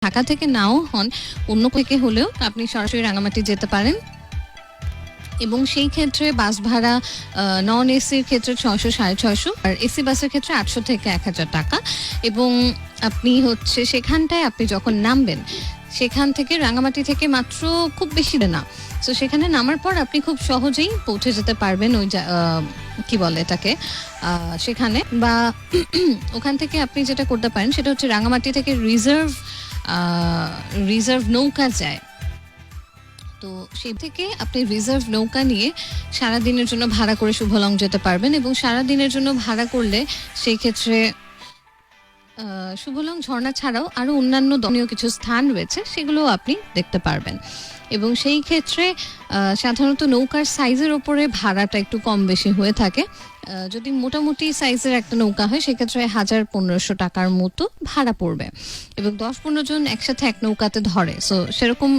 ঢাকা থেকে নাও হন, অন্য থেকে হলেও আপনি সরাসরি রাঙামাটি যেতে পারেন। এবং সেই ক্ষেত্রে বাস ভাড়া নন এসির ক্ষেত্রে 600-650, আর এসি বাসের ক্ষেত্রে 800 থেকে 1000 টাকা। এবং আপনি সেখানটায় আপনি যখন নামবেন, সেখান থেকে রাঙামাটি থেকে মাত্র খুব বেশি না, তো সেখানে নামার পর আপনি খুব সহজেই পৌঁছে যেতে পারবেন ওই কি বলে এটাকে সেখানে। বা ওখান থেকে আপনি যেটা করতে পারেন সেটা হচ্ছে রাঙামাটি থেকে রিজার্ভ নৌকা যায়। তো সেই থেকে আপনি রিজার্ভ নৌকা নিয়ে সারাদিনের জন্য ভাড়া করে শুভলং যেতে পারবেন। এবং সারাদিনের জন্য ভাড়া করলে সেই ক্ষেত্রে শুভলং ঝর্ণা ছাড়াও আরও অন্যান্য দর্শনীয় কিছু স্থান রয়েছে, সেগুলোও আপনি দেখতে পারবেন। এবং সেই ক্ষেত্রে সাধারণত নৌকার সাইজের ওপরে ভাড়াটা একটু কম বেশি হয়ে থাকে। যদি মোটামুটি সাইজের একটা নৌকা হয় সেক্ষেত্রে 1000-1500 টাকার মতো ভাড়া পড়বে। এবং 10-15 জন একসাথে এক নৌকাতে ধরে, সো সেরকম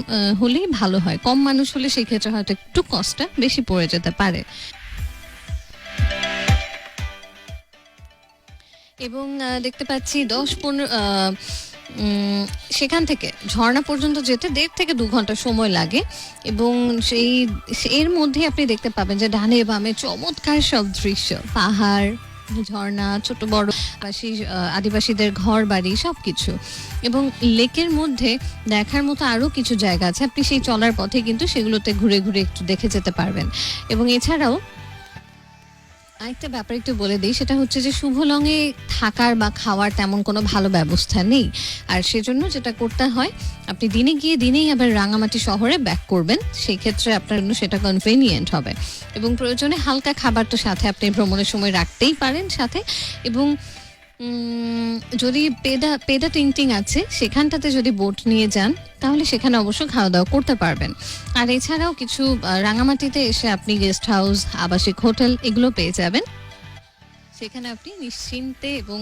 হলেই ভালো হয়। কম মানুষ হলে সেই ক্ষেত্রে হয়তো একটু কষ্টটা বেশি পড়ে যেতে পারে। এবং দেখতে পাচ্ছি 10-15 সেখান থেকে ঝর্ণা পর্যন্ত যেতে 1.5 থেকে 2 ঘন্টা সময় লাগে। এবং এর মধ্যে আপনি দেখতে পাবেন যে ডানে বামে চমৎকার সব দৃশ্য, পাহাড়, ঝর্ণা, ছোট বড় আদিবাসীদের ঘর বাড়ি সবকিছু। এবং লেকের মধ্যে দেখার মতো আরো কিছু জায়গা আছে, আপনি সেই চলার পথে কিন্তু সেগুলোতে ঘুরে ঘুরে একটু দেখে যেতে পারবেন। এবং এছাড়াও আরেকটা ব্যাপার একটু বলে দিই, সেটা হচ্ছে যে শুভলংয়ে থাকার বা খাওয়ার তেমন কোনো ভালো ব্যবস্থা নেই। আর সেজন্য যেটা করতে হয়, আপনি দিনে গিয়ে দিনেই আবার রাঙামাটি শহরে ব্যাক করবেন, সেই ক্ষেত্রে আপনার জন্য সেটা কনভেনিয়েন্ট হবে। এবং প্রয়োজনে হালকা খাবার তো সাথে আপনি ভ্রমণের সময় রাখতেই পারেন সাথে। এবং যদি পেডা টিংটিং আছে সেখানটাতে যদি বোট নিয়ে যান তাহলে সেখানে অবশ্য খাওয়া দাওয়া করতে পারবেন। আর এছাড়াও কিছু রাঙামাটিতে এসে আপনি গেস্ট হাউস, আবাসিক হোটেল এগুলো পেয়ে যাবেন, সেখানে আপনি নিশ্চিন্তে এবং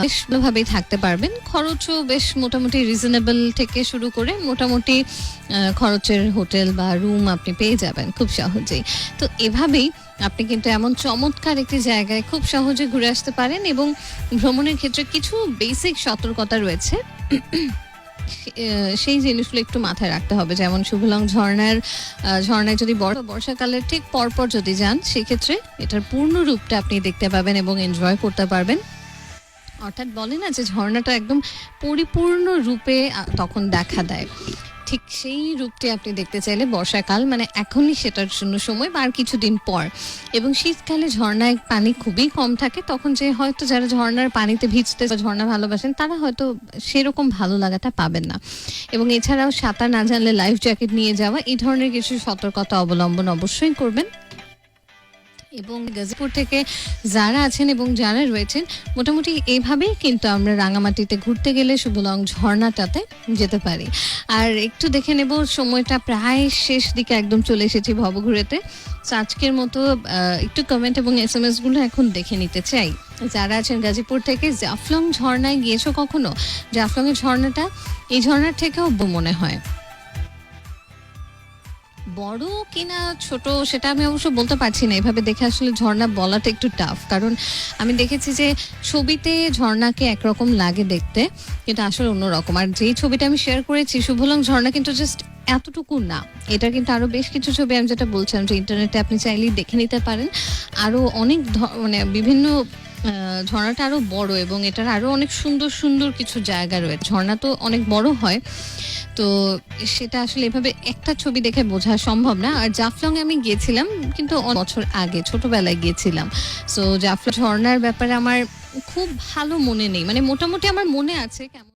বেশ ভালোভাবেই থাকতে পারবেন। খরচও বেশ মোটামুটি রিজনেবল থেকে শুরু করে মোটামুটি খরচের হোটেল বা রুম আপনি পেয়ে যাবেন খুব সহজেই। তো এভাবেই আপনি কিন্তু এমন চমৎকার একটি জায়গায় খুব সহজে ঘুরে আসতে পারেন। এবং ভ্রমণের ক্ষেত্রে কিছু বেসিক সতর্কতা রয়েছে, সেই জিনিসগুলো একটু মাথায় রাখতে হবে। যেমন শুভলং ঝর্ণায় যদি বর্ষাকালের ঠিক পরপর যদি যান, সেক্ষেত্রে এটার পূর্ণ রূপটা আপনি দেখতে পাবেন এবং এনজয় করতে পারবেন। অর্থাৎ বলে না যে ঝর্ণাটা একদম পরিপূর্ণ রূপে তখন দেখা দেয়, ঠিক সেই রূপটি আপনি দেখতে চাইলে বর্ষাকাল মানে এখনই সেটার জন্য সময়, বা আর কিছুদিন পর। এবং শীতকালে ঝর্ণায় পানি খুবই কম থাকে, তখন যে হয়তো যারা ঝর্ণার পানিতে ভিজতে বা ঝর্ণা ভালোবাসেন তারা হয়তো সেরকম ভালো লাগাটা পাবেন না। এবং এছাড়াও সাঁতার না জানলে লাইফ জ্যাকেট নিয়ে যাওয়া, এই ধরনের কিছু সতর্কতা অবলম্বন অবশ্যই করবেন। এবং গাজীপুর থেকে যারা আছেন এবং যারা রয়েছেন, মোটামুটি এইভাবেই কিন্তু আমরা রাঙামাটিতে ঘুরতে গেলে শুভলং ঝর্ণাটাতে যেতে পারি। আর একটু দেখে নেব, সময়টা প্রায় শেষ দিকে একদম চলে এসেছি ভবঘুরেতে। আজকের মতো একটু কমেন্ট এবং SMS গুলো এখন দেখে নিতে চাই। যারা আছেন গাজীপুর থেকে, জাফলং ঝর্ণায় গিয়েছো কখনো? জাফলং এর ঝর্ণাটা এই ঝর্ণার থেকেও মনে হয় বড় কিনা ছোট সেটা আমি অবশ্য বলতে পারছি না, এভাবে দেখে আসলে ঝর্ণা বলাটা একটু টাফ। কারণ আমি দেখেছি যে ছবিতে ঝর্ণাকে একরকম লাগে দেখতে, কিন্তু আসলে অন্যরকম। আর যেই ছবিটা আমি শেয়ার করেছি শুভলং ঝর্ণা কিন্তু জাস্ট এতটুকু না, এটা কিন্তু আরো বেশ কিছু ছবি আমি যেটা বলছিলাম যে ইন্টারনেটে আপনি চাইলেই দেখে নিতে পারেন। আরো অনেক মানে বিভিন্ন ঝর্ণাটা আরো বড় এবং এটার আরো অনেক সুন্দর সুন্দর কিছু জায়গা রয়েছে। ঝর্ণা তো অনেক বড় হয়, তো সেটা আসলে এভাবে একটা ছবি দেখে বোঝা সম্ভব না। আর জাফলং আমি গিয়েছিলাম কিন্তু অনেক বছর আগে, ছোটবেলায় গিয়েছিলাম। সো জাফলং ঝর্ণার ব্যাপারে আমার খুব ভালো মনে নেই, মানে মোটামুটি আমার মনে আছে কেমন